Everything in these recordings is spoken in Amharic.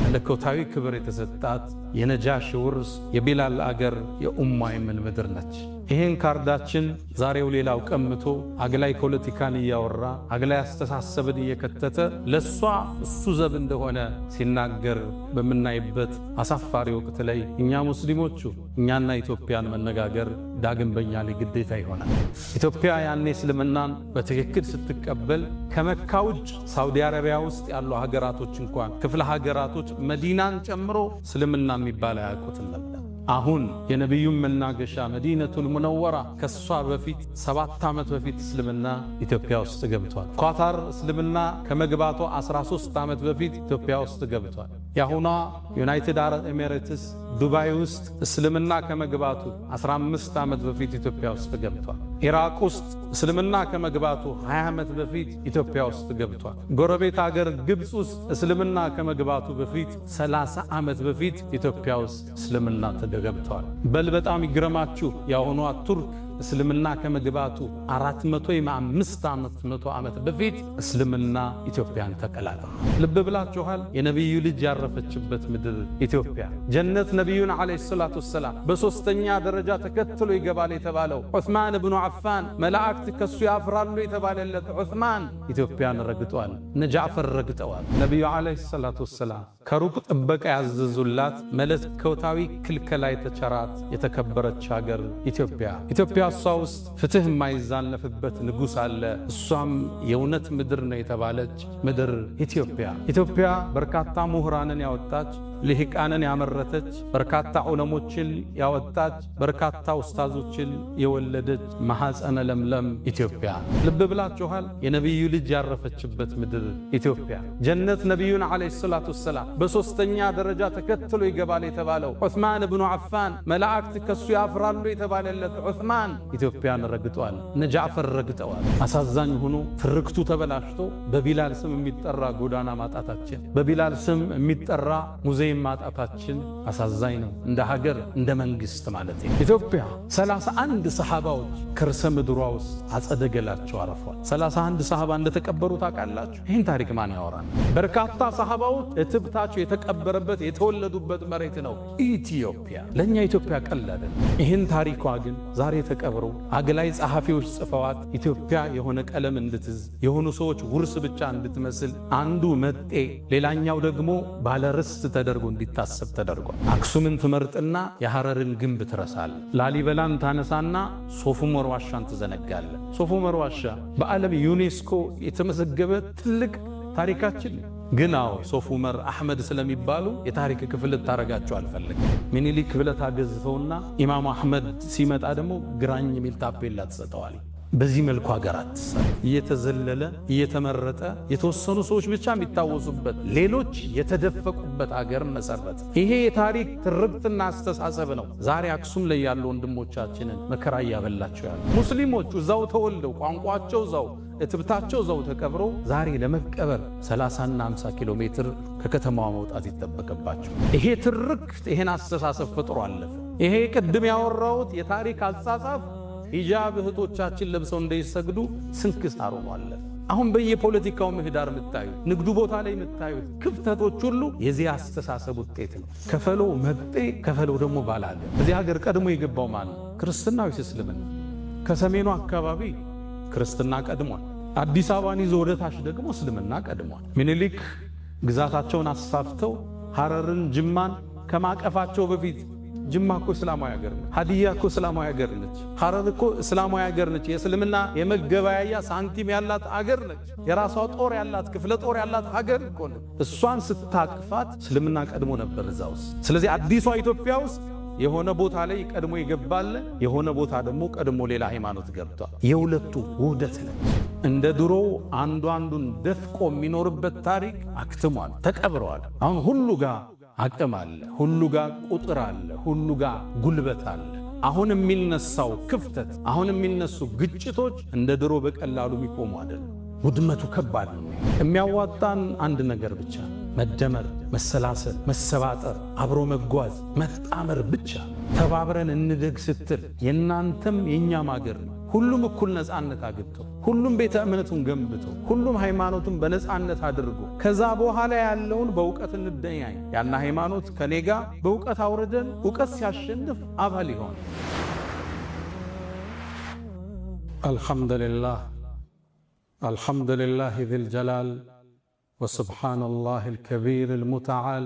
መለኮታዊ ክብር የተሰጣት የነጃሽ ውርስ የቢላል አገር የኡማ የምን ምድር ነች። ይህን ካርዳችን ዛሬው ሌላው ቀምቶ አግላይ ፖለቲካን እያወራ አግላይ አስተሳሰብን እየከተተ ለሷ እሱ ዘብ እንደሆነ ሲናገር በምናይበት አሳፋሪ ወቅት ላይ እኛ ሙስሊሞቹ እኛና ኢትዮጵያን መነጋገር ዳግም በእኛ ላይ ግዴታ ይሆናል። ኢትዮጵያ ያኔ እስልምናን በትክክል ስትቀበል ከመካ ውጭ ሳውዲ አረቢያ ውስጥ ያሉ ሀገራቶች እንኳን ክፍለ ሀገራቶች መዲናን ጨምሮ እስልምና የሚባል አያውቁትም ነበር። አሁን የነቢዩን መናገሻ መዲነቱል ሙነወራ ከሷ በፊት 7 ዓመት በፊት እስልምና ኢትዮጵያ ውስጥ ገብቷል። ኳታር እስልምና ከመግባቷ 13 ዓመት በፊት ኢትዮጵያ ውስጥ ገብቷል። የአሁኗ ዩናይትድ አረብ ኤሚሬትስ ዱባይ ውስጥ እስልምና ከመግባቱ 15 ዓመት በፊት ኢትዮጵያ ውስጥ ገብቷል። ኢራቅ ውስጥ እስልምና ከመግባቱ 20 ዓመት በፊት ኢትዮጵያ ውስጥ ገብቷል። ጎረቤት ሀገር ግብፅ ውስጥ እስልምና ከመግባቱ በፊት 30 ዓመት በፊት ኢትዮጵያ ውስጥ እስልምና ገብቷል። በል በጣም ይግረማችሁ የአሁኗ ቱርክ እስልምና ከመግባቱ 405 ዓመት በፊት እስልምና ኢትዮጵያን ተቀላቀለ። ልብ ብላችኋል? የነቢዩ ልጅ ያረፈችበት ምድር ኢትዮጵያ ጀነት ነቢዩን ዓለይሂ ሰላቱ ወሰላም በሶስተኛ ደረጃ ተከትሎ ይገባል የተባለው ዑስማን ብኑ አፋን መላእክት ከሱ ያፍራሉ የተባለለት ዑስማን ኢትዮጵያን ረግጧል። እነ ጃዕፈር ረግጠዋል። ነቢዩ ዓለይሂ ሰላቱ ወሰላም ከሩቅ ጥበቃ ያዘዙላት መለኮታዊ ክልከላ የተቸራት የተከበረች ሀገር ኢትዮጵያ እሷ ውስጥ ፍትህ የማይዛነፍበት ንጉሥ አለ። እሷም የእውነት ምድር ነው የተባለች ምድር ኢትዮጵያ በርካታ ምሁራንን ያወጣች ልሂቃንን ያመረተች በርካታ ዑለሞችን ያወጣች በርካታ ኡስታዞችን የወለደች ማኅፀነ ለምለም ኢትዮጵያ። ልብ ብላችኋል? የነቢዩ ልጅ ያረፈችበት ምድር ኢትዮጵያ ጀነት ነቢዩን ዓለይሂ ሰላቱ ወሰላም በሶስተኛ ደረጃ ተከትሎ ይገባል የተባለው ዑስማን ብኑ አፋን መላእክት ከሱ ያፍራሉ የተባለለት ዑስማን ኢትዮጵያን ረግጧል። እነ ጃዕፈር ረግጠዋል። አሳዛኝ ሆኖ ትርክቱ ተበላሽቶ በቢላል ስም የሚጠራ ጎዳና ማጣታችን፣ በቢላል ስም የሚጠራ ሙዚየም ማጣታችን አሳዛኝ ነው። እንደ ሀገር እንደ መንግስት ማለት ነው። ኢትዮጵያ 31 ሰሃባዎች ከርሰ ምድሯ ውስጥ አጸደ ገላቸው አረፏል። 31 ሰሃባ እንደተቀበሩ ታውቃላችሁ? ይህን ታሪክ ማን ያወራል? በርካታ ሰሃባዎች እትብታቸው የተቀበረበት የተወለዱበት መሬት ነው ኢትዮጵያ። ለእኛ ኢትዮጵያ ቀላል። ይህን ታሪኳ ግን ዛሬ ተቀብሮ አግላይ ጸሐፊዎች ጽፈዋት ኢትዮጵያ የሆነ ቀለም እንድትዝ የሆኑ ሰዎች ውርስ ብቻ እንድትመስል አንዱ መጤ ሌላኛው ደግሞ ባለርስት ተደርጎ እንዲታሰብ ተደርጓል። አክሱምን ትመርጥና የሐረርን ግንብ ትረሳል። ላሊበላን ታነሳና ሶፍ ዑመር ዋሻን ትዘነጋለ። ሶፍ ዑመር ዋሻ በዓለም ዩኔስኮ የተመዘገበ ትልቅ ታሪካችን ግን ሶፍ ዑመር አሕመድ ስለሚባሉ የታሪክ ክፍል ታረጋቸው አልፈልግ። ሚኒሊክ ብለህ ታገዝፈውና ኢማሙ አሕመድ ሲመጣ ደግሞ ግራኝ የሚል ታፔላ ትሰጠዋል። በዚህ መልኩ ሀገራት እየተዘለለ እየተመረጠ የተወሰኑ ሰዎች ብቻ የሚታወሱበት ሌሎች የተደፈቁበት ሀገር መሰረት። ይሄ የታሪክ ትርክትና አስተሳሰብ ነው ዛሬ አክሱም ላይ ያሉ ወንድሞቻችንን መከራ እያበላቸው ያሉ። ሙስሊሞቹ እዛው ተወልደው ቋንቋቸው እዛው እትብታቸው እዛው ተቀብረው ዛሬ ለመቀበር 30 እና 50 ኪሎ ሜትር ከከተማዋ መውጣት ይጠበቅባቸው። ይሄ ትርክት ይሄን አስተሳሰብ ፈጥሮ አለፈ። ይሄ ቅድም ያወራሁት የታሪክ አጻጻፍ ሂጃብ እህቶቻችን ለብሰው እንዳይሰግዱ ስንክሳር ሆኗል። አሁን በየፖለቲካው ምህዳር የምታዩት ንግዱ ቦታ ላይ የምታዩት ክፍተቶች ሁሉ የዚህ አስተሳሰብ ውጤት ነው። ከፈለው መጤ ከፈለው ደግሞ ባላለ። እዚህ ሀገር ቀድሞ የገባው ማን ነው? ክርስትና ወይስ እስልምና? ከሰሜኑ አካባቢ ክርስትና ቀድሟል። አዲስ አበባን ይዞ ወደ ታች ደግሞ እስልምና ቀድሟል። ሚኒሊክ ግዛታቸውን አስፋፍተው ሐረርን ጅማን ከማቀፋቸው በፊት ጅማ እኮ እስላማዊ ሀገር ነች። ሀዲያ እኮ እስላማዊ ሀገር ነች። ሐረር እኮ እስላማዊ ሀገር ነች። የእስልምና የመገበያያ ሳንቲም ያላት ሀገር ነች። የራሷ ጦር ያላት ክፍለ ጦር ያላት ሀገር እኮ ነች። እሷን ስታቅፋት እስልምና ቀድሞ ነበር እዛ ውስጥ። ስለዚህ አዲሷ ኢትዮጵያ ውስጥ የሆነ ቦታ ላይ ቀድሞ ይገባል፣ የሆነ ቦታ ደግሞ ቀድሞ ሌላ ሃይማኖት ገብቷል። የሁለቱ ውህደት ነች። እንደ ድሮ አንዱ አንዱን ደፍቆ የሚኖርበት ታሪክ አክትሟል፣ ተቀብረዋል። አሁን ሁሉ ጋር አቅም አለ፣ ሁሉ ጋር ቁጥር አለ፣ ሁሉ ጋር ጉልበት አለ። አሁን የሚነሳው ክፍተት፣ አሁን የሚነሱ ግጭቶች እንደ ድሮ በቀላሉ የሚቆሙ አይደለም። ውድመቱ ከባድ ነው። የሚያዋጣን አንድ ነገር ብቻ፣ መደመር፣ መሰላሰል፣ መሰባጠር፣ አብሮ መጓዝ፣ መጣመር ብቻ። ተባብረን እንደግ ስትል የእናንተም የእኛም ሀገር ነው። ሁሉም እኩል ነፃነት አግኝቶ ሁሉም ቤተ እምነቱን ገንብቶ ሁሉም ሃይማኖቱን በነፃነት አድርጎ ከዛ በኋላ ያለውን በእውቀት እንደኛይ ያና ሃይማኖት ከኔጋ በእውቀት አውርደን እውቀት ሲያሸንፍ አባል ይሆን። አልሐምዱሊላህ ذي الجلال وسبحان الله الكبير المتعال.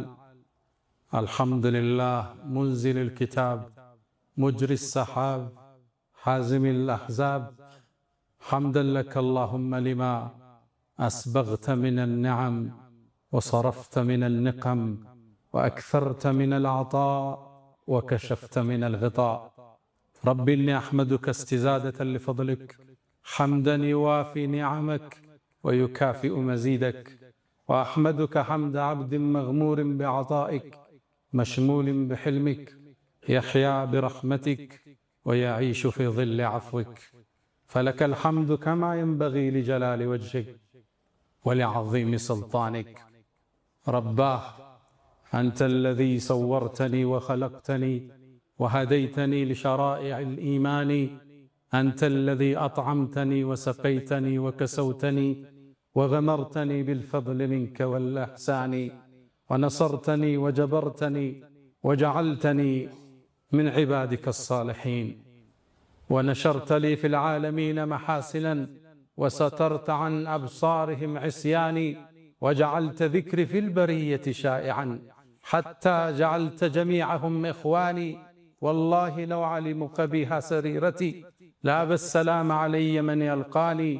الحمد لله منزل الكتاب مجري السحاب حازم الأحزاب. حمدا لك اللهم لما أسبغت من النعم وصرفت من النقم وأكثرت من العطاء وكشفت من الغطاء. رب إني أحمدك استزادة لفضلك حمدا يوافي نعمك ويكافئ مزيدك. وأحمدك حمد عبد مغمور بعطائك مشمول بحلمك يحيا برحمتك ويعيش في ظل عفوك. فلك الحمد كما ينبغي لجلال وجهك ولعظيم سلطانك. رباه أنت الذي صورتني وخلقتني وهديتني لشرائع الإيمان. أنت الذي أطعمتني وسقيتني وكسوتني وغمرتني بالفضل منك والإحسان ونصرتني وجبرتني وجعلتني من عبادك الصالحين. ونشرت لي في العالمين محاسنا وسترت عن أبصارهم عصياني وجعلت ذكري في البرية شائعا حتى جعلت جميعهم إخواني. والله لو علموا قبيح سريرتي لأبى السلام علي من يلقاني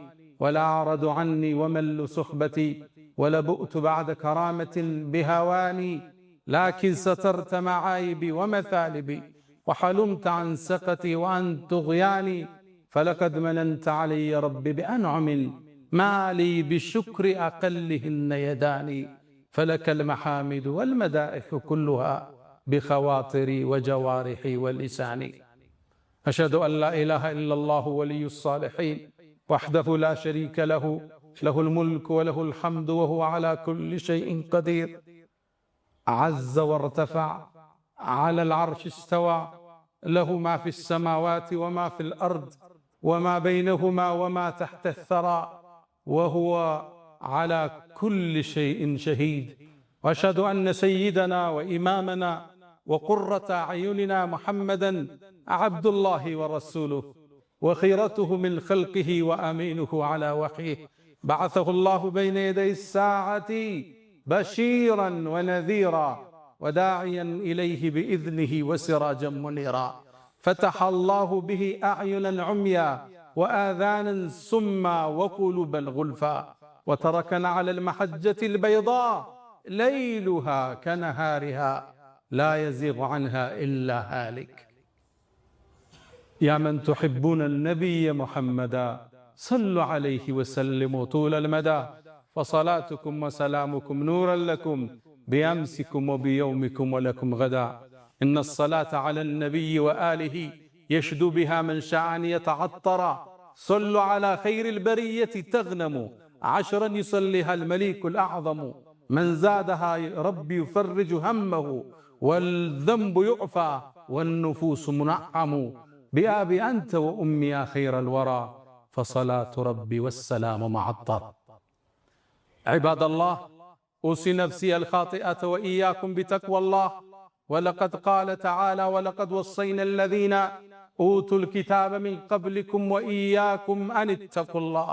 ولا أعرض عني ومل صحبتي ولبؤت بعد كرامة بهواني. لكن سترت معايبي ومثالبي وحلمت عن سقتي وعن طغياني. فلقد مننت علي ربي بأنعم ما لي بشكر أقلهن يداني. فلك المحامد والمدائح كلها بخواطري وجوارحي ولساني. أشهد أن لا إله إلا الله ولي الصالحين وحده لا شريك له له الملك وله الحمد وهو على كل شيء قدير. عز وارتفع على العرش استوى له ما في السماوات وما في الأرض وما بينهما وما تحت الثرى وهو على كل شيء شهيد. وأشهد أن سيدنا وإمامنا وقرة أعيننا محمدا عبد الله ورسوله وخيرته من خلقه وأمينه على وحيه. بعثه الله بين يدي الساعة بشيرا ونذيرا وداعيا إليه بإذنه وسراجا منيرا. فتح الله به أعينا عميا وآذانا سما وقلوبا غلفا وتركنا على المحجة البيضاء ليلها كنهارها لا يزيغ عنها إلا هالك. يا من تحبون النبي محمدا صلوا عليه وسلموا طول المدى. فصلاتكم وسلامكم نورا لكم بأمسكم وبيومكم ولكم غدا. إن الصلاة على النبي وآله يشدو بها من شاء أن يتعطر. صلوا على خير البرية تغنموا 10 يصليها المليك الأعظم. من زادها ربي يفرج همه والذنب يعفى والنفوس منعم. بأبي أنت وأمي يا خير الورى فصلاة ربي والسلام معطر. عباد الله أوصي نفسي الخاطئة وإياكم بتقوى الله. ولقد قال تعالى ولقد وصينا الذين أوتوا الكتاب من قبلكم وإياكم أن اتقوا الله.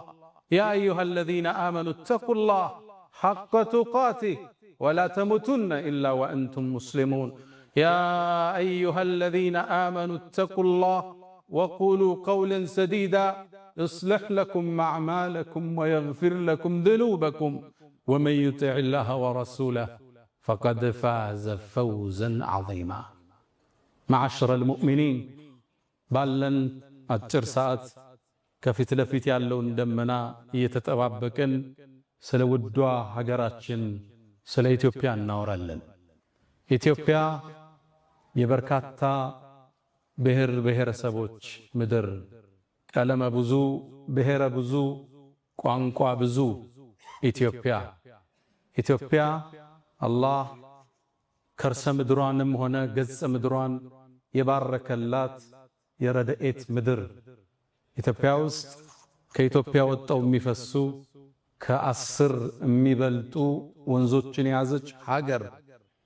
يا أيها الذين آمنوا اتقوا الله حق تقاته ولا تموتن إلا وأنتم مسلمون. يا أيها الذين آمنوا اتقوا الله وقولوا قولا سديدا يصلح لكم أعمالكم ويغفر لكم ذنوبكم ومن يطع الله ورسوله فقد فاز فوزا عظيما. معشر المؤمنين ባለን አጭር ሰዓት ከፊት ለፊት ያለውን ደመና እየተጠባበቅን ስለ ውዷ ሀገራችን ስለ ኢትዮጵያ እናወራለን። ኢትዮጵያ የበርካታ ብሔር ብሔረሰቦች ምድር፣ ቀለመ ብዙ፣ ብሔረ ብዙ፣ ቋንቋ ብዙ ኢትዮጵያ አላህ ከርሰ ምድሯንም ሆነ ገጸ ምድሯን የባረከላት የረድኤት ምድር ኢትዮጵያ ውስጥ ከኢትዮጵያ ወጣው የሚፈሱ ከ10 የሚበልጡ ወንዞችን የያዘች ሀገር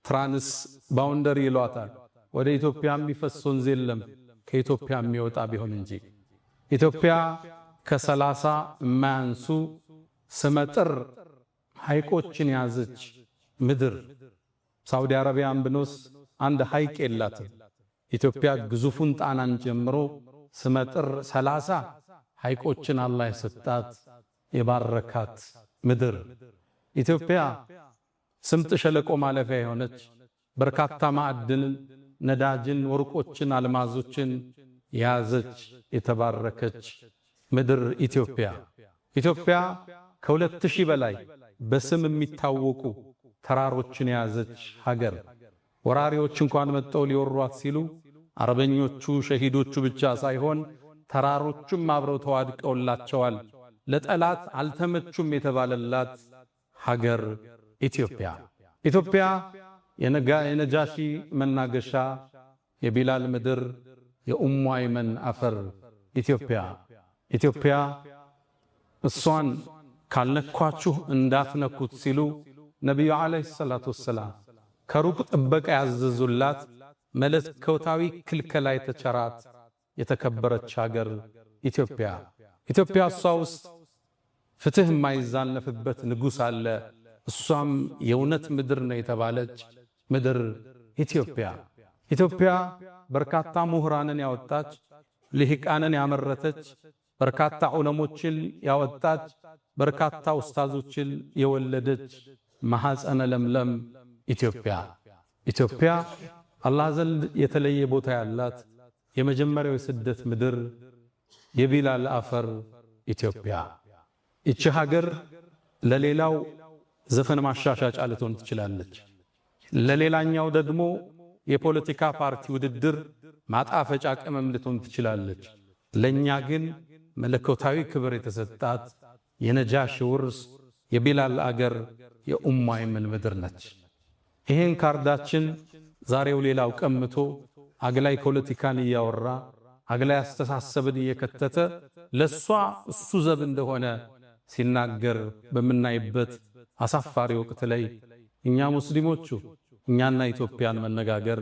ትራንስ ባውንደሪ ይሏታል። ወደ ኢትዮጵያ የሚፈስ ወንዝ የለም ከኢትዮጵያ የሚወጣ ቢሆን እንጂ። ኢትዮጵያ ከ30 የማያንሱ ስመጥር ሐይቆችን የያዘች ምድር። ሳውዲ አረቢያን ብንወስድ አንድ ሐይቅ የላትም። ኢትዮጵያ ግዙፉን ጣናን ጀምሮ ስመጥር 30 ሐይቆችን አላህ የሰጣት የባረካት ምድር። ኢትዮጵያ ስምጥ ሸለቆ ማለፊያ የሆነች በርካታ ማዕድንን፣ ነዳጅን፣ ወርቆችን፣ አልማዞችን የያዘች የተባረከች ምድር ኢትዮጵያ። ኢትዮጵያ ከ2000 በላይ በስም የሚታወቁ ተራሮችን የያዘች ሀገር። ወራሪዎች እንኳን መጥተው ሊወሯት ሲሉ አረበኞቹ ሸሂዶቹ ብቻ ሳይሆን ተራሮቹም አብረው ተዋድቀውላቸዋል። ለጠላት አልተመቹም የተባለላት ሀገር ኢትዮጵያ። ኢትዮጵያ የነጃሺ መናገሻ፣ የቢላል ምድር፣ የኡሙ አይመን አፈር ኢትዮጵያ። ኢትዮጵያ እሷን ካልነኳችሁ እንዳትነኩት ሲሉ ነቢዩ ዓለይሂ ሰላቱ ወሰላም ከሩቅ ጥበቃ ያዘዙላት መለኮታዊ ክልከላ የተቸራት የተከበረች ሀገር ኢትዮጵያ። ኢትዮጵያ እሷ ውስጥ ፍትህ የማይዛነፍበት ንጉሥ አለ። እሷም የእውነት ምድር ነው የተባለች ምድር ኢትዮጵያ። ኢትዮጵያ በርካታ ምሁራንን ያወጣች፣ ልሂቃንን ያመረተች፣ በርካታ ዑለሞችን ያወጣች፣ በርካታ ኡስታዞችን የወለደች ማኅፀነ ለምለም ኢትዮጵያ። ኢትዮጵያ አላህ ዘንድ የተለየ ቦታ ያላት የመጀመሪያው የስደት ምድር የቢላል አፈር ኢትዮጵያ። ይቺ ሀገር ለሌላው ዘፈን ማሻሻጫ ልትሆን ትችላለች፣ ለሌላኛው ደግሞ የፖለቲካ ፓርቲ ውድድር ማጣፈጫ ቅመም ልትሆን ትችላለች። ለኛ ግን መለኮታዊ ክብር የተሰጣት የነጃሺ ውርስ የቢላል አገር የኡሙ አይመን ምድር ነች። ይሄን ካርዳችን ዛሬው ሌላው ቀምቶ አግላይ ፖለቲካን እያወራ አግላይ አስተሳሰብን እየከተተ ለሷ እሱ ዘብ እንደሆነ ሲናገር በምናይበት አሳፋሪ ወቅት ላይ እኛ ሙስሊሞቹ እኛና ኢትዮጵያን መነጋገር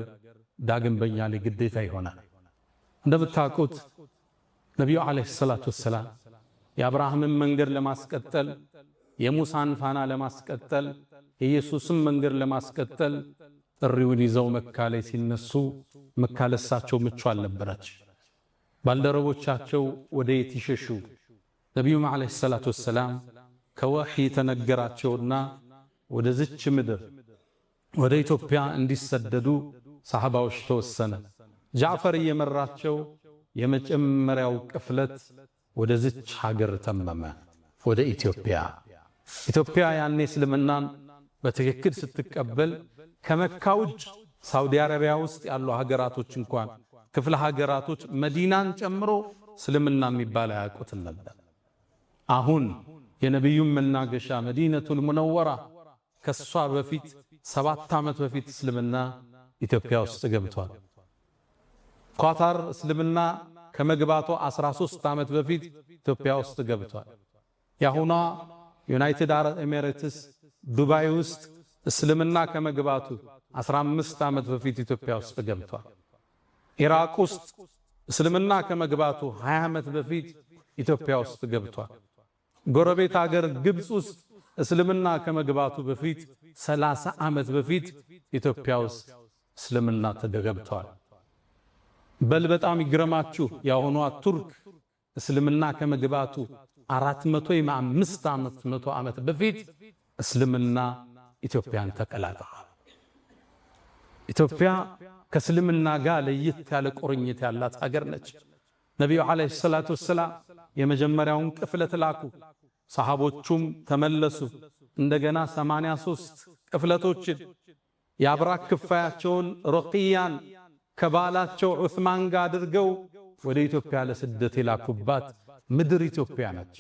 ዳግም በእኛ ላይ ግዴታ ይሆናል። እንደምታውቁት ነቢዩ ዓለይሂ ሰላቱ ወሰላም የአብርሃምን መንገድ ለማስቀጠል፣ የሙሳን ፋና ለማስቀጠል፣ የኢየሱስን መንገድ ለማስቀጠል ጥሪውን ይዘው መካ ላይ ሲነሱ መካ ለሳቸው ምቹ አልነበረች። ባልደረቦቻቸው ወደ የት ይሸሹ? ነቢዩም ዓለይሂ ሰላቱ ወሰላም ከወሕይ ተነገራቸውና ወደ ዝች ምድር ወደ ኢትዮጵያ እንዲሰደዱ ሰሃባዎች ተወሰነ። ጃዕፈር እየመራቸው የመጀመሪያው ቅፍለት ወደ ዝች ሀገር ተመመ፣ ወደ ኢትዮጵያ። ኢትዮጵያ ያኔ እስልምናን በትክክል ስትቀበል ከመካ ውጭ ሳውዲ አረቢያ ውስጥ ያሉ ሀገራቶች እንኳን ክፍለ ሀገራቶች መዲናን ጨምሮ እስልምና የሚባል አያውቁትም ነበር። አሁን የነቢዩን መናገሻ መዲነቱል ሙነወራ ከሷ በፊት 7 ዓመት በፊት እስልምና ኢትዮጵያ ውስጥ ገብቷል። ኳታር እስልምና ከመግባቱ 13 ዓመት በፊት ኢትዮጵያ ውስጥ ገብቷል። ያሁኗ ዩናይትድ አረብ ኤሚሬትስ ዱባይ ውስጥ እስልምና ከመግባቱ 15 ዓመት በፊት ኢትዮጵያ ውስጥ ገብቷል። ኢራቅ ውስጥ እስልምና ከመግባቱ 20 ዓመት በፊት ኢትዮጵያ ውስጥ ገብቷል። ጎረቤት ሀገር ግብፅ ውስጥ እስልምና ከመግባቱ በፊት 30 ዓመት በፊት ኢትዮጵያ ውስጥ እስልምና ተገብቷል። በል በጣም ይግረማችሁ ያሁኗ ቱርክ እስልምና ከመግባቱ 405 ዓመት በፊት እስልምና ኢትዮጵያን ተቀላቅሏል። ኢትዮጵያ ከእስልምና ጋር ለየት ያለ ቁርኝት ያላት ሀገር ነች። ነቢዩ ዓለይሂ ሰላቱ ወሰላም የመጀመሪያውን ቅፍለት ላኩ። ሰሃቦቹም ተመለሱ። እንደገና 83 ቅፍለቶችን የአብራክ ክፋያቸውን ሩቅያን ከባላቸው ዑስማን ጋር አድርገው ወደ ኢትዮጵያ ለስደት የላኩባት ምድር ኢትዮጵያ ነች።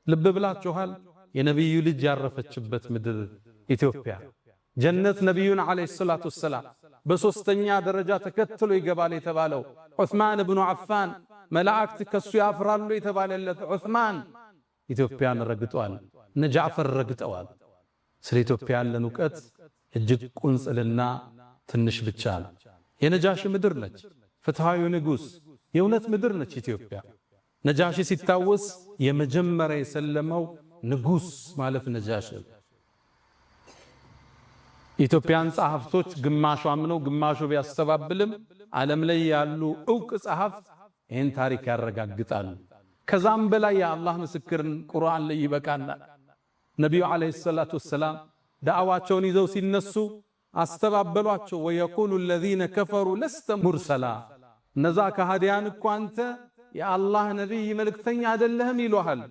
ልብ ብላችኋል? የነቢዩ ልጅ ያረፈችበት ምድር ኢትዮጵያ። ጀነት ነቢዩን ዓለይሂ ሰላቱ ወሰላም በሶስተኛ ደረጃ ተከትሎ ይገባል የተባለው ዑስማን ብኑ አፋን መላእክት ከሱ ያፍራሉ የተባለለት ዑስማን ኢትዮጵያን ረግጧል። እነ ጃዕፈር ረግጠዋል። ስለ ኢትዮጵያ ያለን ዕውቀት እጅግ ቁንጽልና ትንሽ ብቻ ነው። የነጃሺ ምድር ነች። ፍትሃዊ ንጉስ የእውነት ምድር ነች ኢትዮጵያ። ነጃሺ ሲታወስ የመጀመሪያ የሰለመው ንጉስ ማለት ነጃሺ። ኢትዮጵያን ጸሐፍቶች ግማሹ አምነው ግማሹ ቢያስተባብልም ዓለም ላይ ያሉ ዕውቅ ጸሐፍት ይህን ታሪክ ያረጋግጣሉ። ከዛም በላይ የአላህ ምስክርን ቁርአን ላይ ይበቃናል። ነቢዩ ዓለይሂ ሰላቱ ወሰላም ዳዕዋቸውን ይዘው ሲነሱ አስተባበሏቸው። ወየቁሉ الذين كفروا لست مرسلا እነዛ ከሃዲያን እኮ አንተ የአላህ ነቢይ መልእክተኛ አይደለህም ይሉሃል።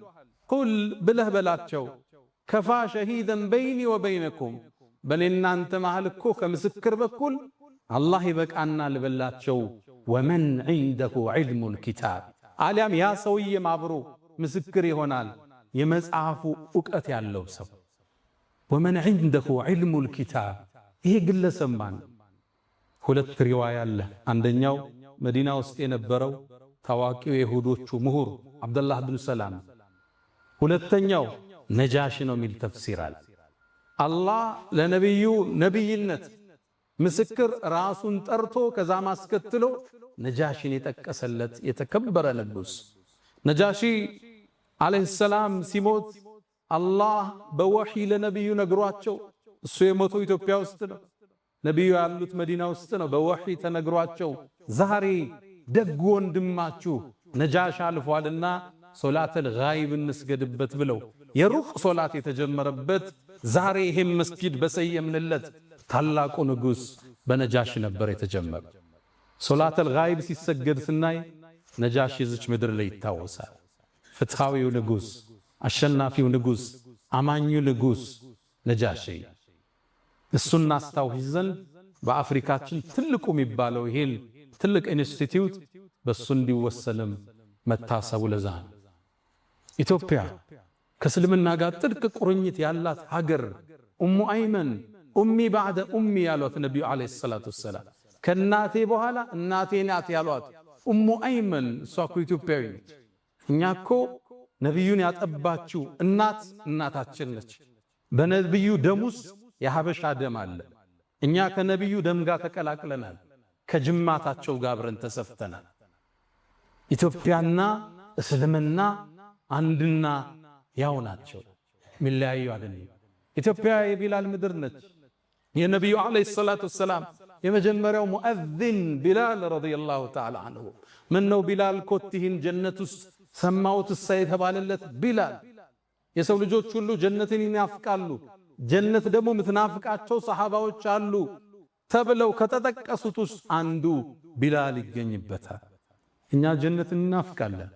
ቁል ብለህ በላቸው ከፋ ሸሂደን በይኒ ወበይነኩም በእኔና እናንተ መሃል እኮ ከምስክር በኩል አላህ ይበቃናል በላቸው። ወመን ዒንደሁ ዒልሙል ኪታብ አሊያም ያ ሰውዬም አብሮ ምስክር ይሆናል የመጽሐፉ ዕውቀት ያለው ሰው። ወመን ዒንደሁ ዒልሙል ኪታብ ይሄ ግለሰብ ማን? ሁለት ሪዋያ አለ። አንደኛው መዲና ውስጥ የነበረው ታዋቂው የይሁዶቹ ምሁር አብደላህ ብን ሰላም፣ ሁለተኛው ነጃሺ ነው የሚል ተፍሲር አለ። አላህ ለነቢዩ ነቢይነት ምስክር ራሱን ጠርቶ ከዛ ማስከትሎ ነጃሺን የጠቀሰለት የተከበረ ንጉስ። ነጃሺ ዓለይሂ ሰላም ሲሞት አላህ በወሕይ ለነቢዩ ነግሯቸው፣ እሱ የሞተው ኢትዮጵያ ውስጥ ነው፣ ነቢዩ ያሉት መዲና ውስጥ ነው። በወሕይ ተነግሯቸው ዛሬ ደግ ወንድማችሁ ነጃሺ አልፏልና ሶላተል ጋይብ እንስገድበት ብለው የሩቅ ሶላት የተጀመረበት ዛሬ ይህም መስጊድ በሰየምንለት ታላቁ ንጉስ በነጃሺ ነበር የተጀመረ። ሶላተል ጋይብ ሲሰገድ ስናይ ነጃሺ እዚች ምድር ላይ ይታወሳል። ፍትሃዊው ንጉስ፣ አሸናፊው ንጉስ፣ አማኙ ንጉስ ነጃሺ። እሱን እናስታውስ ዘንድ በአፍሪካችን ትልቁ የሚባለው ይሄን ትልቅ ኢንስቲትዩት በሱ እንዲወሰንም መታሰቡ ለዛ ነው። ኢትዮጵያ ከእስልምና ጋር ጥልቅ ቁርኝት ያላት ሀገር ኡሙ አይመን ኡሚ ባዕደ ኡሚ ያሏት ነቢዩ ዓለይሂ ሰላቱ ወሰላም ከእናቴ በኋላ እናቴ ናት ያሏት ኡሙ አይመን እሷ እኮ ኢትዮጵያዊ ነች። እኛ እኮ ነቢዩን ያጠባችው እናት እናታችን ነች። በነቢዩ ደም ውስጥ የሀበሻ ደም አለ። እኛ ከነቢዩ ደም ጋር ተቀላቅለናል። ከጅማታቸው ጋር አብረን ተሰፍተናል። ኢትዮጵያና እስልምና አንድና ያው ናቸው፣ ሚለያዩ አይደለም። ኢትዮጵያ የቢላል ምድር ነች። የነቢዩ ዓለይሂ ሰላቱ ወሰላም የመጀመሪያው ሙአዚን ቢላል ረዲየላሁ ተዓላ አንሁ። ምን ነው ቢላል ኮቲህን ጀነት ውስጥ ሰማሁት እሳ የተባለለት ቢላል። የሰው ልጆች ሁሉ ጀነትን ይናፍቃሉ፣ ጀነት ደግሞ ምትናፍቃቸው ሰሃባዎች አሉ ተብለው ከተጠቀሱት ውስጥ አንዱ ቢላል ይገኝበታል። እኛ ጀነትን እናፍቃለን፣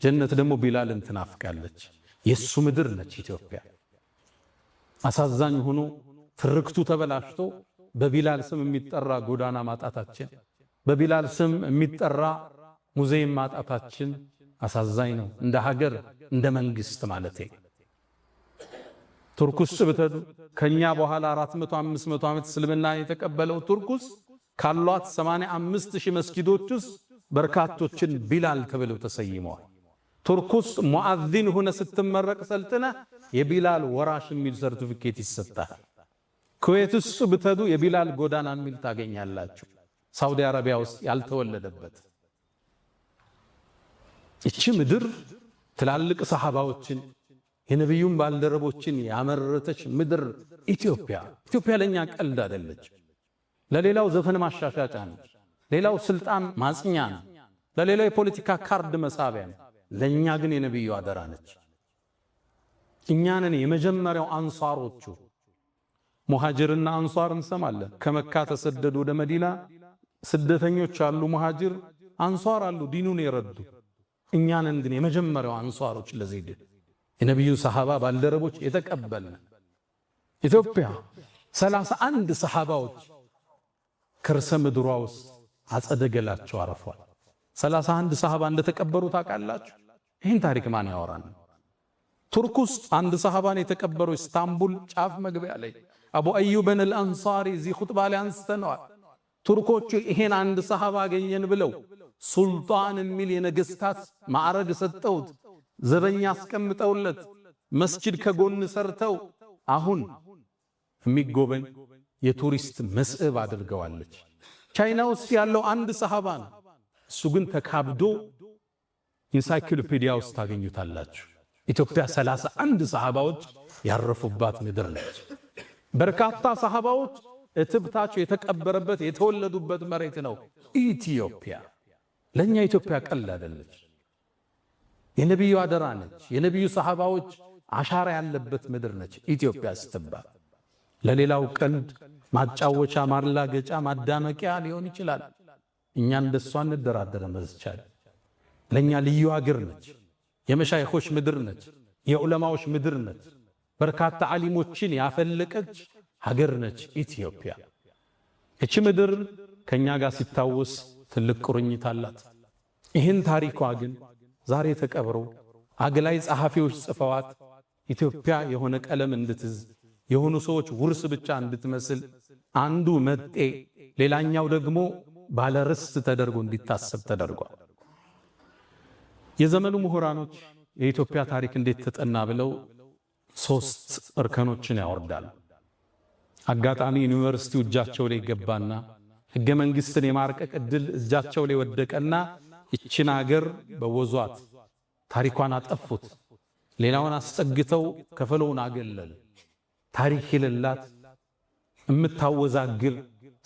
ጀነት ደግሞ ቢላልን ትናፍቃለች። የሱ ምድር ነች ኢትዮጵያ። አሳዛኝ ሆኖ ትርክቱ ተበላሽቶ በቢላል ስም የሚጠራ ጎዳና ማጣታችን፣ በቢላል ስም የሚጠራ ሙዚየም ማጣታችን አሳዛኝ ነው። እንደ ሀገር እንደ መንግስት ማለት ቱርክ ውስጥ ብትሄዱ ከኛ በኋላ 400 500 ዓመት እስልምና የተቀበለው ቱርክ ውስጥ ካሏት 85,000 መስጊዶች ውስጥ በርካቶችን ቢላል ተብለው ተሰይመዋል። ቱርክ ውስጥ ሙአዚን ሆነ ስትመረቅ ሰልጥነ የቢላል ወራሽ የሚል ሰርቲፊኬት ይሰጣል። ኩዌት ውስጥ ብትሄዱ የቢላል ጎዳና የሚል ታገኛላችሁ። ሳውዲ አረቢያ ውስጥ ያልተወለደበት እቺ ምድር ትላልቅ ሰሃባዎችን የነቢዩን ባልደረቦችን ያመረተች ምድር ኢትዮጵያ። ኢትዮጵያ ለኛ ቀልድ አይደለች። ለሌላው ዘፈን ማሻሻጫ ነች፣ ሌላው ስልጣን ማጽኛ ነው፣ ለሌላው የፖለቲካ ካርድ መሳቢያ ነው። ለኛ ግን የነቢዩ አደራ ነች። እኛንን የመጀመሪያው አንሷሮቹ ሙሃጅርና አንሷር እንሰማለን። ከመካ ተሰደዱ ወደ መዲና ስደተኞች አሉ፣ ሙሃጅር አንሷር አሉ፣ ዲኑን የረዱ። እኛንን ግን የመጀመሪያው አንሷሮች ለዚህ የነቢዩ ሰሃባ ባልደረቦች የተቀበልን ኢትዮጵያ 31 ሰሃባዎች ከርሰ ምድሯ ውስጥ አጸደገላቸው አረፏል። 31 ሰሃባ እንደተቀበሩ ታውቃላችሁ? ይህን ታሪክ ማን ያወራን? ቱርክ ውስጥ አንድ ሰሃባን የተቀበሩ ኢስታንቡል ጫፍ መግቢያ ላይ አቡ አዩበን አልአንሳሪ እዚህ ኹጥባ ላይ አንስተነዋል። ቱርኮቹ ይሄን አንድ ሰሃባ አገኘን ብለው ሱልጣን የሚል የነገስታት ማዕረግ ሰጠውት፣ ዘበኛ አስቀምጠውለት፣ መስጂድ ከጎን ሰርተው አሁን የሚጎበኝ የቱሪስት መስህብ አድርገዋለች። ቻይና ውስጥ ያለው አንድ ሰሃባ ነው። እሱ ግን ተካብዶ ኢንሳይክሎፒዲያ ውስጥ ታገኙታላችሁ። ኢትዮጵያ 31 ሰሃባዎች ያረፉባት ምድር ነች። በርካታ ሰሃባዎች እትብታቸው የተቀበረበት የተወለዱበት መሬት ነው ኢትዮጵያ። ለኛ ኢትዮጵያ ቀላል አይደለች። የነብዩ አደራ ነች። የነብዩ ሰሃባዎች አሻራ ያለበት ምድር ነች ኢትዮጵያ ስትባል። ለሌላው ቀንድ ማጫወቻ፣ ማላገጫ፣ ማዳመቂያ ሊሆን ይችላል። እኛ እንደሷ እንደራደረን በዝቻል። ለኛ ልዩ አገር ነች። የመሻይኾች ምድር ነች። የዑለማዎች ምድር ነች። በርካታ ዓሊሞችን ያፈለቀች ሀገር ነች ኢትዮጵያ። እቺ ምድር ከኛ ጋር ሲታወስ ትልቅ ቁርኝት አላት። ይህን ታሪኳ ግን ዛሬ ተቀብሮ አግላይ ጸሐፊዎች ጽፈዋት ኢትዮጵያ የሆነ ቀለም እንድትዝ የሆኑ ሰዎች ውርስ ብቻ እንድትመስል አንዱ መጤ ሌላኛው ደግሞ ባለርስት ተደርጎ እንዲታሰብ ተደርጓል። የዘመኑ ምሁራኖች የኢትዮጵያ ታሪክ እንዴት ተጠና ብለው 3 እርከኖችን ያወርዳሉ። አጋጣሚ ዩኒቨርሲቲው እጃቸው ላይ ገባና ሕገ መንግሥትን የማርቀቅ ዕድል እጃቸው ላይ ወደቀና ይችን አገር በወዟት ታሪኳን አጠፉት። ሌላውን አስጠግተው ከፈለውን አገለሉ። ታሪክ የሌላት እምታወዛግር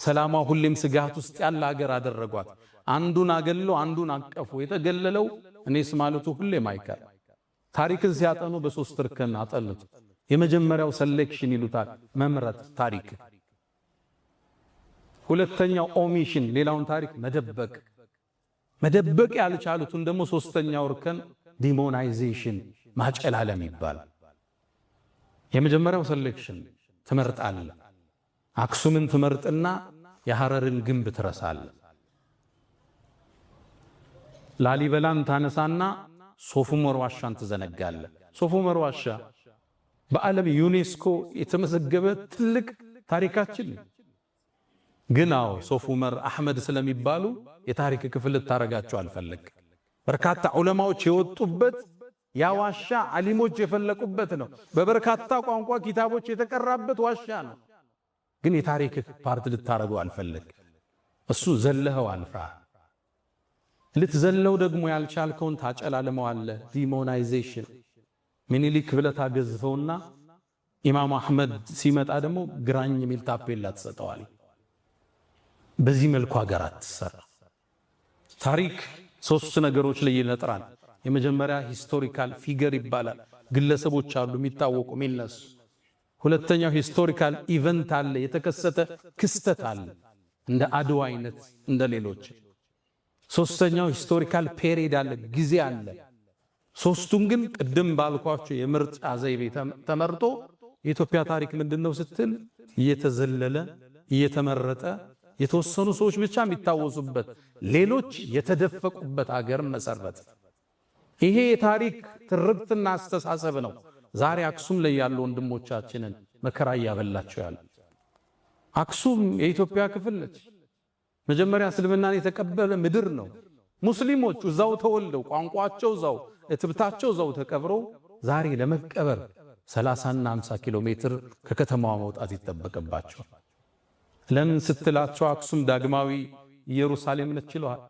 ሰላሟ ሁሌም ስጋት ውስጥ ያለ አገር አደረጓት። አንዱን አገለው አንዱን አቀፉ። የተገለለው እኔስ ማለቱ ሁሌም አይቀር። ታሪክን ሲያጠኑ በ3 እርከን አጠኑት። የመጀመሪያው ሴሌክሽን ይሉታል፣ መምረጥ ታሪክ። ሁለተኛው ኦሚሽን፣ ሌላውን ታሪክ መደበቅ። መደበቅ ያልቻሉትን ደግሞ 3ኛው እርከን ዲሞናይዜሽን፣ ማጨላለም ይባላል። የመጀመሪያው ሴሌክሽን ትመርጣለህ። አክሱምን ትመርጥና የሐረርን ግንብ ትረሳለህ። ላሊበላን ታነሳና ሶፉመር ዋሻን ትዘነጋለህ። ሶፉመር ዋሻ በዓለም ዩኔስኮ የተመዘገበ ትልቅ ታሪካችን ግን ሶፉመር አህመድ ስለሚባሉ የታሪክ ክፍል ታረጋቸው አልፈለግ። በርካታ ዑለማዎች የወጡበት ያ ዋሻ ዓሊሞች የፈለቁበት ነው። በበርካታ ቋንቋ ኪታቦች የተቀራበት ዋሻ ነው። ግን የታሪክ ፓርት ልታረገው አልፈለግ። እሱ ዘለኸው አልፍራ። ልትዘለው ደግሞ ያልቻልከውን ታጨላልመዋለህ። ዲሞናይዜሽን ሚኒሊክ ብለህ ታገዝፈውና ኢማም አህመድ ሲመጣ ደግሞ ግራኝ የሚል ታፔላ ትሰጠዋል። በዚህ መልኩ ሀገር አትሰራ። ታሪክ 3 ነገሮች ላይ ይነጥራል። የመጀመሪያ ሂስቶሪካል ፊገር ይባላል። ግለሰቦች አሉ የሚታወቁ የሚነሱ። ሁለተኛው ሂስቶሪካል ኢቨንት አለ፣ የተከሰተ ክስተት አለ እንደ አድዋ አይነት እንደ ሌሎች። ሶስተኛው ሂስቶሪካል ፔሪድ አለ፣ ጊዜ አለ። ሶስቱም ግን ቅድም ባልኳቸው የምርጫ ዘይቤ ተመርጦ የኢትዮጵያ ታሪክ ምንድነው ስትል እየተዘለለ እየተመረጠ የተወሰኑ ሰዎች ብቻ የሚታወሱበት ሌሎች የተደፈቁበት ሀገር መሰረት። ይሄ የታሪክ ትርክትና አስተሳሰብ ነው ዛሬ አክሱም ላይ ያሉ ወንድሞቻችንን መከራ እያበላቸው ያለ። አክሱም የኢትዮጵያ ክፍል ነች። መጀመሪያ እስልምናን የተቀበለ ምድር ነው። ሙስሊሞች እዛው ተወልደው ቋንቋቸው እዛው እትብታቸው እዛው ተቀብረው ዛሬ ለመቀበር 30 እና 50 ኪሎ ሜትር ከከተማዋ መውጣት ይጠበቅባቸዋል። ለምን ስትላቸው አክሱም ዳግማዊ ኢየሩሳሌም ነች ይለዋል።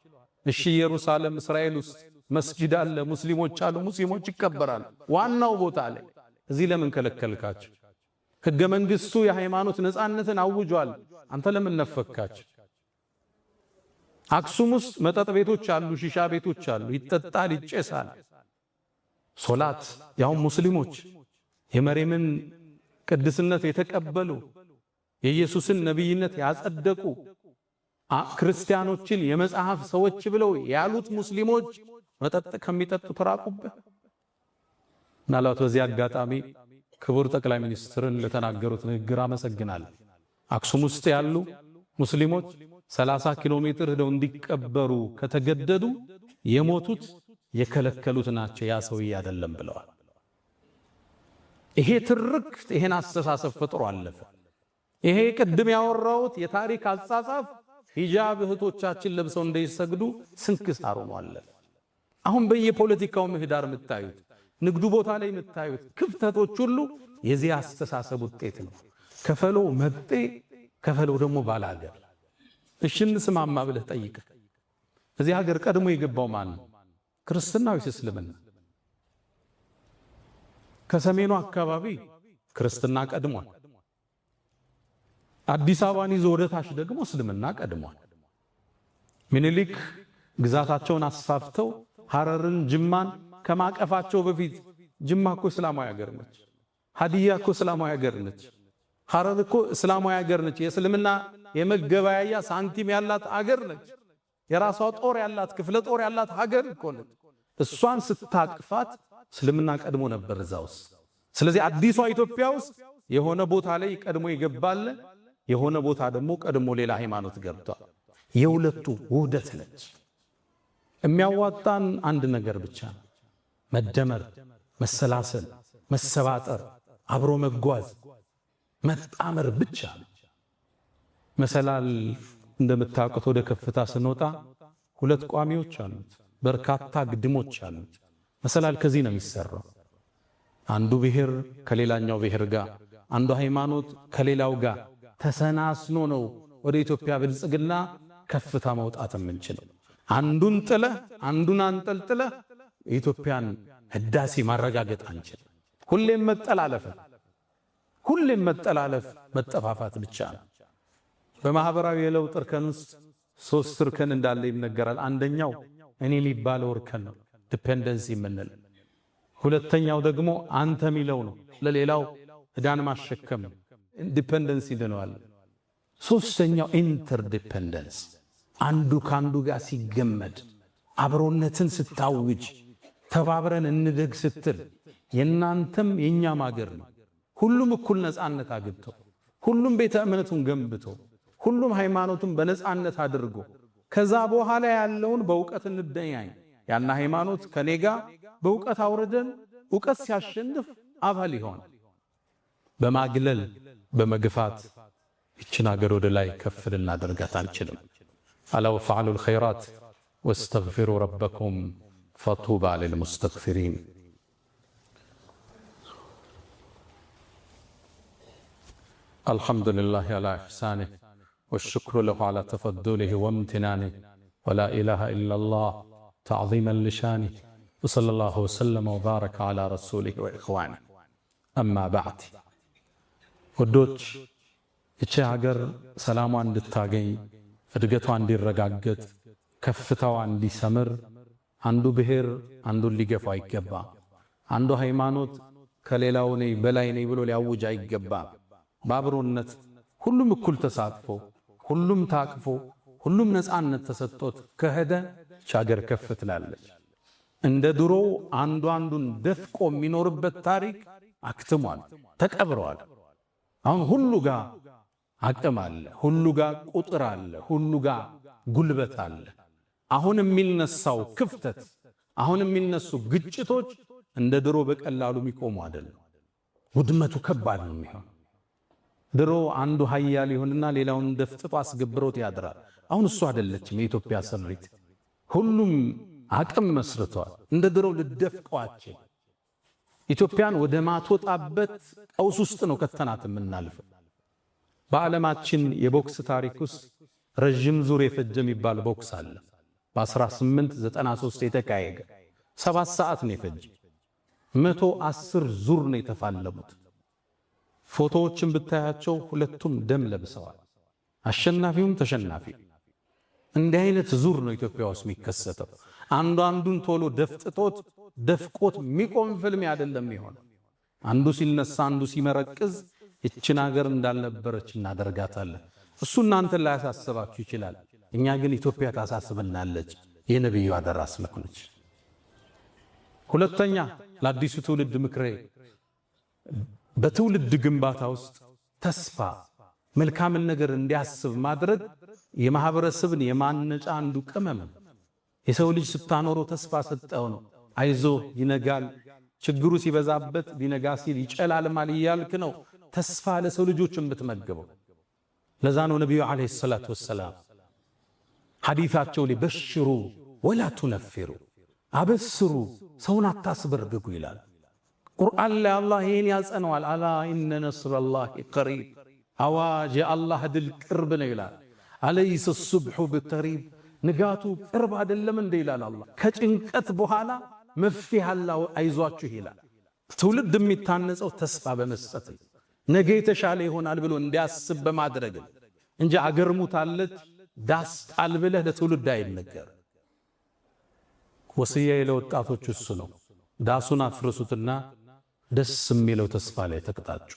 እሺ ኢየሩሳሌም እስራኤል ውስጥ መስጂድ አለ፣ ሙስሊሞች አሉ፣ ሙስሊሞች ይከበራሉ ዋናው ቦታ ላይ። እዚህ ለምን ከለከልካቸው? ሕገ መንግሥቱ የሃይማኖት ነፃነትን አውጇል። አንተ ለምን ነፈካቸው? አክሱም ውስጥ መጠጥ ቤቶች አሉ፣ ሺሻ ቤቶች አሉ፣ ይጠጣል፣ ይጨሳል። ሶላት ያው ሙስሊሞች የመርየምን ቅድስነት የተቀበሉ የኢየሱስን ነብይነት ያጸደቁ ክርስቲያኖችን የመጽሐፍ ሰዎች ብለው ያሉት ሙስሊሞች መጠጥ ከሚጠጡ ተራቁበት። ምናልባት በዚህ አጋጣሚ ክቡር ጠቅላይ ሚኒስትርን ለተናገሩት ንግግር አመሰግናለሁ። አክሱም ውስጥ ያሉ ሙስሊሞች 30 ኪሎ ሜትር ሄደው እንዲቀበሩ ከተገደዱ የሞቱት የከለከሉት ናቸው፣ ያ ሰውዬ አይደለም ብለዋል። ይሄ ትርክት ይሄን አስተሳሰብ ፈጥሮ አለፈ። ይሄ ቅድም ያወራሁት የታሪክ አጻጻፍ ሂጃብ እህቶቻችን ለብሰው እንዳይሰግዱ ስንክሳር ሆኗል። አሁን በየፖለቲካው ምህዳር የምታዩት ንግዱ ቦታ ላይ የምታዩት ክፍተቶች ሁሉ የዚህ አስተሳሰብ ውጤት ነው። ከፈለው መጤ ከፈለው ደግሞ ባላገር። እሺ እንስማማ ብለህ ጠይቅ። እዚህ ሀገር ቀድሞ የገባው ማን ነው? ክርስትና ወይስ እስልምና? ከሰሜኑ አካባቢ ክርስትና ቀድሟል። አዲስ አበባን ይዞ ወደ ታች ደግሞ እስልምና ቀድሟል። ምኒልክ ግዛታቸውን አስፋፍተው ሐረርን ጅማን ከማቀፋቸው በፊት ጅማ እኮ እስላማዊ ሀገር ነች። ሀዲያ እኮ እስላማዊ ሀገር ነች። ሐረር እኮ እስላማዊ ሀገር ነች። የእስልምና የመገበያያ ሳንቲም ያላት ሀገር ነች። የራሷ ጦር ያላት ክፍለ ጦር ያላት ሀገር እኮ ነች። እሷን ስታቅፋት እስልምና ቀድሞ ነበር እዛ ውስጥ። ስለዚህ አዲሷ ኢትዮጵያ ውስጥ የሆነ ቦታ ላይ ቀድሞ ይገባል፣ የሆነ ቦታ ደግሞ ቀድሞ ሌላ ሃይማኖት ገብቷል። የሁለቱ ውህደት ነች። የሚያዋጣን አንድ ነገር ብቻ ነው፣ መደመር፣ መሰላሰል፣ መሰባጠር፣ አብሮ መጓዝ፣ መጣመር ብቻ። መሰላል እንደምታውቁት ወደ ከፍታ ስንወጣ ሁለት ቋሚዎች አሉት፣ በርካታ ግድሞች አሉት። መሰላል ከዚህ ነው የሚሰራው። አንዱ ብሔር ከሌላኛው ብሔር ጋር፣ አንዱ ሃይማኖት ከሌላው ጋር ተሰናስኖ ነው ወደ ኢትዮጵያ ብልጽግና ከፍታ መውጣት የምንችለው። አንዱን ጥለህ አንዱን አንጠልጥለህ የኢትዮጵያን ህዳሴ ማረጋገጥ አንችልም። ሁሌም መጠላለፍ መጠፋፋት ብቻ ነው። በማህበራዊ የለውጥ እርከን ውስጥ 3 እርከን እንዳለ ይነገራል። አንደኛው እኔ የሚባለው እርከን ነው፣ ዲፔንደንሲ የምንለው። ሁለተኛው ደግሞ አንተ የሚለው ነው፣ ለሌላው ዕዳን ማሸከም ነው፣ ዲፔንደንሲ እንለዋለን። ሶስተኛው ኢንተርዲፔንደንስ፣ አንዱ ካንዱ ጋር ሲገመድ፣ አብሮነትን ስታውጅ፣ ተባብረን እንደግ ስትል፣ የናንተም የኛም ሀገር ነው። ሁሉም እኩል ነፃነት አግኝቶ፣ ሁሉም ቤተ እምነቱን ገንብቶ፣ ሁሉም ሃይማኖቱን በነፃነት አድርጎ ከዛ በኋላ ያለውን በእውቀት እንደያይ ያና ሃይማኖት ከኔጋ በእውቀት አውርደን እውቀት ሲያሸንፍ አባል ይሆናል። በማግለል በመግፋት ይችን ሀገር ወደ ላይ ከፍ ልናደርጋት አንችልም። አላ ወፈዓሉ الخيرات واستغفروا ربكم فطوبى للمستغفرين። الحمد لله على إحسانه والشكر له على تفضله وامتنانه ولا إله إلا الله تعظيما لشانه وصلى الله وسلم وبارك على رسوله وإخوانه أما بعد ودوች እቺ ሀገር ሰላሟ እንድታገኝ እድገቷ እንዲረጋገጥ ከፍታዋ እንዲሰምር አንዱ ብሔር አንዱን ሊገፋ አይገባ፣ አንዱ ሃይማኖት ከሌላው ነኝ በላይ ነኝ ብሎ ሊያውጅ አይገባ። በአብሮነት ሁሉም እኩል ተሳትፎ ሁሉም ታቅፎ ሁሉም ነፃነት ተሰጥቶት ከሄደ ሀገር ከፍ ትላለች። እንደ ድሮው አንዱ አንዱን ደፍቆ የሚኖርበት ታሪክ አክትሟል፣ ተቀብረዋል። አሁን ሁሉ ጋር አቅም አለ፣ ሁሉ ጋር ቁጥር አለ፣ ሁሉ ጋር ጉልበት አለ። አሁን የሚነሳው ክፍተት፣ አሁን የሚነሱ ግጭቶች እንደ ድሮ በቀላሉ የሚቆሙ አይደለም። ውድመቱ ከባድ ነው የሚሆን። ድሮ አንዱ ኃያል ይሆንና ሌላውን ደፍጥጦ አስገብሮት ያድራል። አሁን እሱ አይደለችም የኢትዮጵያ ስሪት። ሁሉም አቅም መስርተዋል። እንደ ድሮው ልደፍቀዋቸው ኢትዮጵያን ወደ ማትወጣበት ቀውስ ውስጥ ነው ከተናት የምናልፈው። በዓለማችን የቦክስ ታሪክ ውስጥ ረጅም ዙር የፈጀ የሚባል ቦክስ አለ። በ1893 የተካሄደ 7 ሰዓት ነው የፈጀ። 110 ዙር ነው የተፋለሙት። ፎቶዎችን ብታያቸው ሁለቱም ደም ለብሰዋል፣ አሸናፊውም ተሸናፊ። እንዲህ አይነት ዙር ነው ኢትዮጵያ ውስጥ የሚከሰተው። አንዱ አንዱን ቶሎ ደፍጥጦት ደፍቆት የሚቆም ፍልም አይደለም ይሆን። አንዱ ሲነሳ አንዱ ሲመረቅዝ እችን ሀገር እንዳልነበረች እናደርጋታለን። እሱ እናንተን ላይ ያሳስባችሁ ይችላል። እኛ ግን ኢትዮጵያ ታሳስበናለች። የነብዩ አደራ ስለሆነች። ሁለተኛ ለአዲሱ ትውልድ ምክሬ፣ በትውልድ ግንባታ ውስጥ ተስፋ መልካምን ነገር እንዲያስብ ማድረግ የማህበረሰብን የማነጫ አንዱ ቅመም። የሰው ልጅ ስታኖረው ተስፋ ሰጠው ነው። አይዞ ይነጋል፣ ችግሩ ሲበዛበት ሊነጋ ሲል ይጨላልማል እያልክ ነው ተስፋ ለሰው ልጆች የምትመግበው። ለዛ ነው ነብዩ አለይሂ ሰላቱ ወሰላም ሐዲታቸው ላይ በሽሩ ወላ ቱነፊሩ አበስሩ ሰውን አታስበርግጉ ይላል። ቁርአን ላይ አላህ ይህን ያጸነዋል። አላ ኢነ ነስረላሂ ቀሪብ አዋጅ የአላህ ድል ቅርብ ነው ይላል። አለይሰ ሱብሑ ብቀሪብ ንጋቱ ቅርብ አይደለም እንደ ይላል አላህ። ከጭንቀት በኋላ መፍትሄ አለው አይዟችሁ ይላል። ትውልድ የሚታነጸው ተስፋ በመስጠት ነገ የተሻለ ይሆናል ብሎ እንዲያስብ በማድረግ እንጂ አገር ሙታለች ዳስ ጣል ብለህ ለትውልድ አይነገር። ወስያዬ ለወጣቶች እሱ ነው። ዳሱን አፍርሱትና ደስ የሚለው ተስፋ ላይ ተቅጣጩ።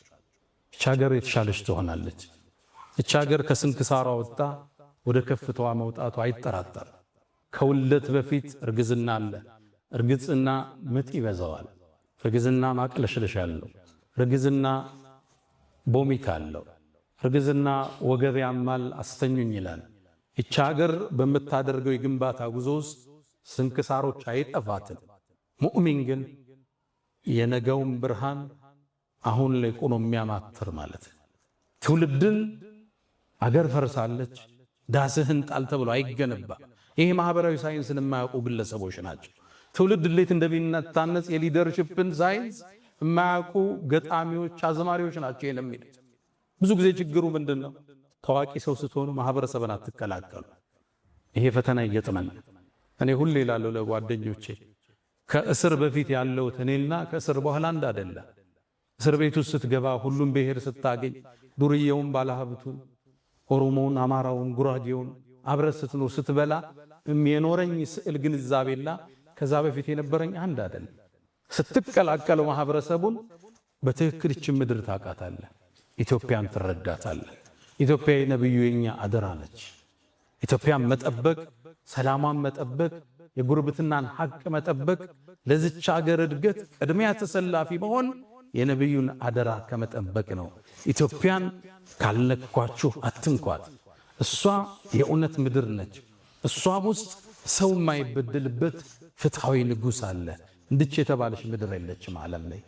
እቺ ሀገር የተሻለች ትሆናለች። እቺ ሀገር ከስንክሳሯ ወጣ ወደ ከፍታዋ መውጣቱ አይጠራጠር። ከውለት በፊት እርግዝና አለ። እርግዝና ምጥ ይበዛዋል። እርግዝና ማቅለሽለሽ አለው። እርግዝና ቦሚት አለው። እርግዝና ወገብ ያማል አስተኙኝ ይላል። እቺ ሀገር በምታደርገው የግንባታ ጉዞ ውስጥ ስንክሳሮች አይጠፋትም። ሙእሚን ግን የነገውን ብርሃን አሁን ላይ ቆሞ የሚያማትር ማለት ትውልድን አገር ፈርሳለች ዳስህን ጣል ተብሎ አይገነባ። ይሄ ማህበራዊ ሳይንስን የማያውቁ ግለሰቦች ናቸው። ትውልድ እንዴት እንደሚነታነጽ የሊደርሺፕን ሳይንስ የማያውቁ ገጣሚዎች፣ አዝማሪዎች ናቸው የሚሉት። ብዙ ጊዜ ችግሩ ምንድነው? ታዋቂ ሰው ስትሆኑ ማህበረሰብን አትቀላቀሉ። ይሄ ፈተና ይገጥመናል። እኔ ሁሌ እላለሁ ለጓደኞቼ ከእስር በፊት ያለው እኔና ከእስር በኋላ አንድ አይደለም። እስር ቤት ውስጥ ስትገባ ሁሉም ብሔር ስታገኝ ዱርዬውን፣ ባለሀብቱን፣ ኦሮሞውን፣ አማራውን፣ ጉራጌውን አብረህ ስትኖር ስትበላ የኖረኝ ስዕል ግንዛቤላ ከዛ በፊት የነበረኝ አንድ አይደለም። ስትቀላቀለው ማህበረሰቡን በትክክል እቺ ምድር ታውቃታለህ፣ ኢትዮጵያን ትረዳታለህ። ኢትዮጵያ የነብዩ የኛ አደራ ነች። ኢትዮጵያን መጠበቅ፣ ሰላሟን መጠበቅ፣ የጉርብትናን ሐቅ መጠበቅ፣ ለዚች ሀገር እድገት ቅድሚያ ተሰላፊ መሆን የነብዩን አደራ ከመጠበቅ ነው። ኢትዮጵያን ካልነኳችሁ አትንኳት። እሷ የእውነት ምድር ነች። እሷ ውስጥ ሰው የማይበደልበት ፍትሃዊ ንጉሥ አለ። እንድች የተባለች ምድር የለችም ዓለም ላይ።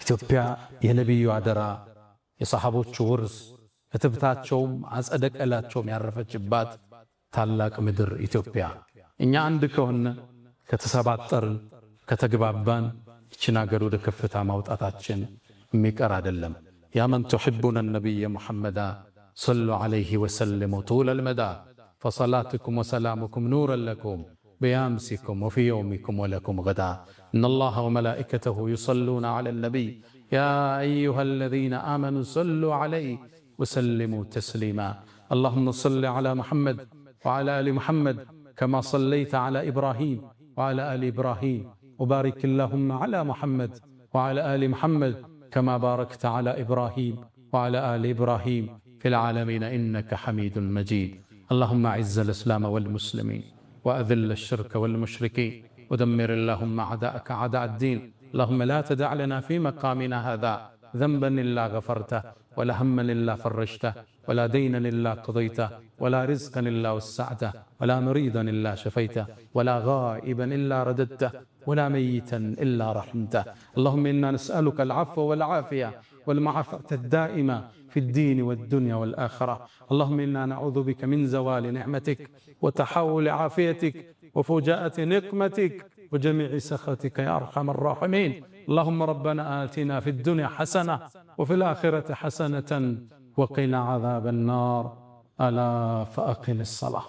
ኢትዮጵያ የነብዩ አደራ፣ የሰሃቦቹ ውርስ፣ እትብታቸውም አጸደቀላቸውም ያረፈችባት ታላቅ ምድር ኢትዮጵያ። እኛ አንድ ከሆነ ከተሰባጠርን፣ ከተግባባን ይችን ሀገር ወደ ከፍታ ማውጣታችን የሚቀር አይደለም። ያ መን ትሕቡነ ነቢየ ሙሐመዳ ሰሉ ዐለይሂ ወሰልሙ ጡለል መዳ ፈሰላቱኩም ወሰላሙኩም ኑረን ለኩም بيامسكم وفي يومكم ولكم غدا إن الله وملائكته يصلون على النبي يا أيها الذين آمنوا صلوا عليه وسلموا تسليما اللهم صل على محمد وعلى آل محمد كما صليت على إبراهيم وعلى آل إبراهيم وبارك اللهم على محمد وعلى آل محمد كما باركت على إبراهيم وعلى آل إبراهيم في العالمين إنك حميد مجيد اللهم أعز الإسلام والمسلمين وأذل الشرك والمشركين ودمر اللهم أعداءك أعداء الدين اللهم لا تدع لنا في مقامنا هذا ذنبا إلا غفرته ولا هما إلا فرجته ولا دينا إلا قضيته ولا رزقا إلا وسعته ولا مريضا إلا شفيته ولا غائبا إلا رددته ولا ميتا إلا رحمته اللهم إنا نسألك العفو والعافية والمعافاة الدائمة في الدين والدنيا والآخرة اللهم إنا نعوذ بك من زوال نعمتك وتحول عافيتك وفجاءة نقمتك وجميع سخطك يا أرحم الراحمين اللهم ربنا آتنا في الدنيا حسنة وفي الآخرة حسنة وقنا عذاب النار ألا فأقم الصلاة.